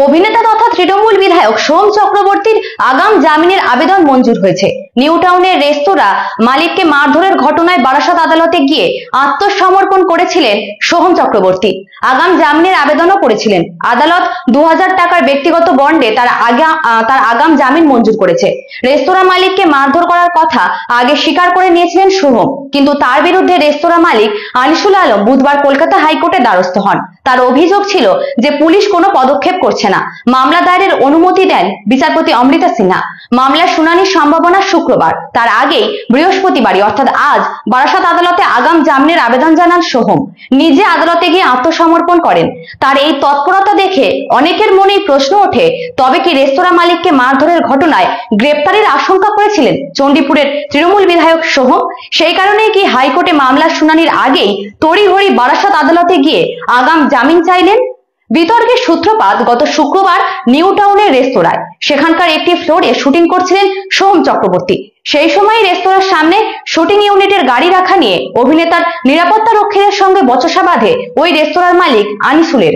অভিনেতা তথা তৃণমূল বিধায়ক সোহম চক্রবর্তীর আগাম জামিনের আবেদন মঞ্জুর হয়েছে। নিউ টাউনের রেস্তোরাঁ মালিককে মারধরের ঘটনায় বারাসত আদালতে গিয়ে আত্মসমর্পণ করেছিলেন সোহম চক্রবর্তী। আগাম জামিনের আবেদনও করেছিলেন। আদালত 2000 টাকার ব্যক্তিগত বন্ডে তার আগাম জামিন মঞ্জুর করেছে। রেস্তোরাঁ মালিককে মারধর করার কথা আগে স্বীকার করে নিয়েছিলেন সোহম, কিন্তু তার বিরুদ্ধে রেস্তোরাঁ মালিক আনিসুল আলম বুধবার কলকাতা হাইকোর্টে দ্বারস্থ হন। তার অভিযোগ ছিল যে পুলিশ কোনো পদক্ষেপ করছে না। মামলা দায়েরের অনুমতি দেন বিচারপতি অমৃতা সিনহা। মামলার শুনানির সম্ভাবনা শুক্রবার। তার আগেই বৃহস্পতিবারই অর্থাৎ আজ বারাসত আদালতে আগাম জামিনের আবেদন জানান সোহম। নিজে আদালতে গিয়ে আত্মসমর্পণ করেন। তার এই তৎপরতা দেখে অনেকের মনেই প্রশ্ন ওঠে, তবে কি রেস্তোরাঁ মালিককে মারধরের ঘটনায় গ্রেপ্তারের আশঙ্কা করেছিলেন চণ্ডীপুরের তৃণমূল বিধায়ক সোহম? সেই কারণেই কি হাইকোর্টে মামলার শুনানির আগেই তড়িঘড়ি বারাসত আদালতে গিয়ে আগাম জামিন চাইলেন? বিতর্কের সূত্রপাত গত শুক্রবার নিউ টাউনের রেস্তোরাঁয়। সেখানকার একটি ফ্লোরে শুটিং করছিলেন সোহম চক্রবর্তী। সেই সময় রেস্তোরাঁর সামনে শুটিং ইউনিটের গাড়ি রাখা নিয়ে অভিনেতার নিরাপত্তা রক্ষীদের সঙ্গে বচসা বাঁধে ওই রেস্তোরাঁর মালিক আনিসুলের।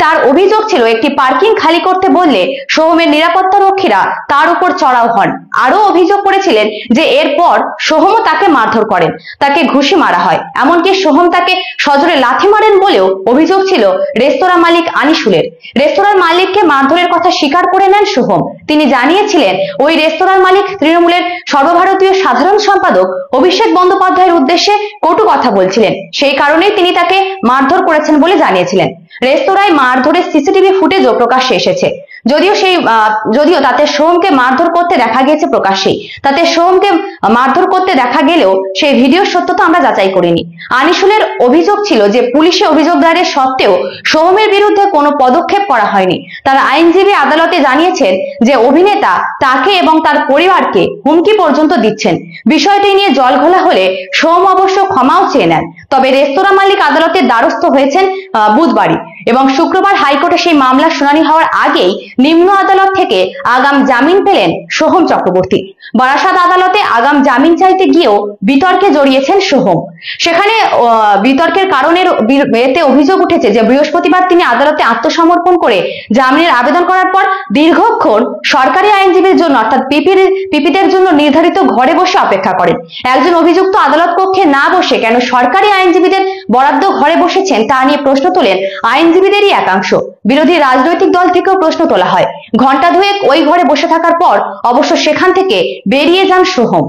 তার অভিযোগ ছিল, একটি পার্কিং খালি করতে বললে সোহমের নিরাপত্তা রক্ষীরা তার উপর চড়াও হন। আরো অভিযোগ করেছিলেন যে এরপর সোহমও তাকে মারধর করেন, তাকে ঘুষি মারা হয়, এমনকি সোহম তাকে সজোরে লাথি মারেন বলেও অভিযোগ ছিল রেস্তোরাঁ মালিক আনিসুলের। রেস্তোরাঁর মালিককে মারধরের কথা স্বীকার করে নেন সোহম। তিনি জানিয়েছিলেন, ওই রেস্তোরাঁর মালিক তৃণমূলের সর্বভারতীয় সাধারণ সম্পাদক অভিষেক বন্দ্যোপাধ্যায়ের উদ্দেশ্যে কটু কথা বলছিলেন, সেই কারণেই তিনি তাকে মারধর করেছেন বলে জানিয়েছিলেন। রেস্তোরাঁয় মারধরের সিসিটিভি ফুটেজও প্রকাশ্যে এসেছে। যদিও তাতে সোহমকে মারধর করতে দেখা গিয়েছে প্রকাশ্যেই। তাতে সোহমকে মারধর করতে দেখা গেলেও সেই ভিডিওর সত্যতা আমরা যাচাই করিনি। আনিসুলের অভিযোগ ছিল যে পুলিশে অভিযোগ দায়েরের সত্ত্বেও সোহমের বিরুদ্ধে কোনো পদক্ষেপ করা হয়নি। তার আইনজীবী আদালতে জানিয়েছেন যে অভিনেতা তাকে এবং তার পরিবারকে হুমকি পর্যন্ত দিচ্ছেন। বিষয়টি নিয়ে জলঘোলা হলে সোহম অবশ্য ক্ষমাও চেয়ে নেন। তবে রেস্তোরাঁ মালিক আদালতের দ্বারস্থ হয়েছেন বুধবারই, এবং শুক্রবার হাইকোর্টে সেই মামলার শুনানি হওয়ার আগেই নিম্ন আদালত থেকে আগাম জামিন পেলেন সোহম চক্রবর্তী। বারাসত আদালতে আগাম জামিন চাইতে গিয়েও বিতর্কে জড়িয়েছেন সোহম। সেখানে বিতর্কের কারণের এতে অভিযোগ উঠেছে যে বৃহস্পতিবার তিনি আদালতে আত্মসমর্পণ করে জামিনের আবেদন করার পর দীর্ঘক্ষণ সরকারি আইনজীবীর জন্য অর্থাৎ পিপিদের জন্য নির্ধারিত ঘরে বসে অপেক্ষা করেন। একজন অভিযুক্ত আদালত কক্ষে না বসে কেন সরকারি আইনজীবীদের বরাদ্দ ঘরে বসেছেন তা নিয়ে প্রশ্ন তোলেন আইনজীবীদেরই একাংশ। বিরোধী রাজনৈতিক দল থেকেও প্রশ্ন তোলা হয়। ঘণ্টা দুয়েক ওই ঘরে বসে থাকার পর অবশ্য সেখান থেকে বেরিয়ে যান সোহম।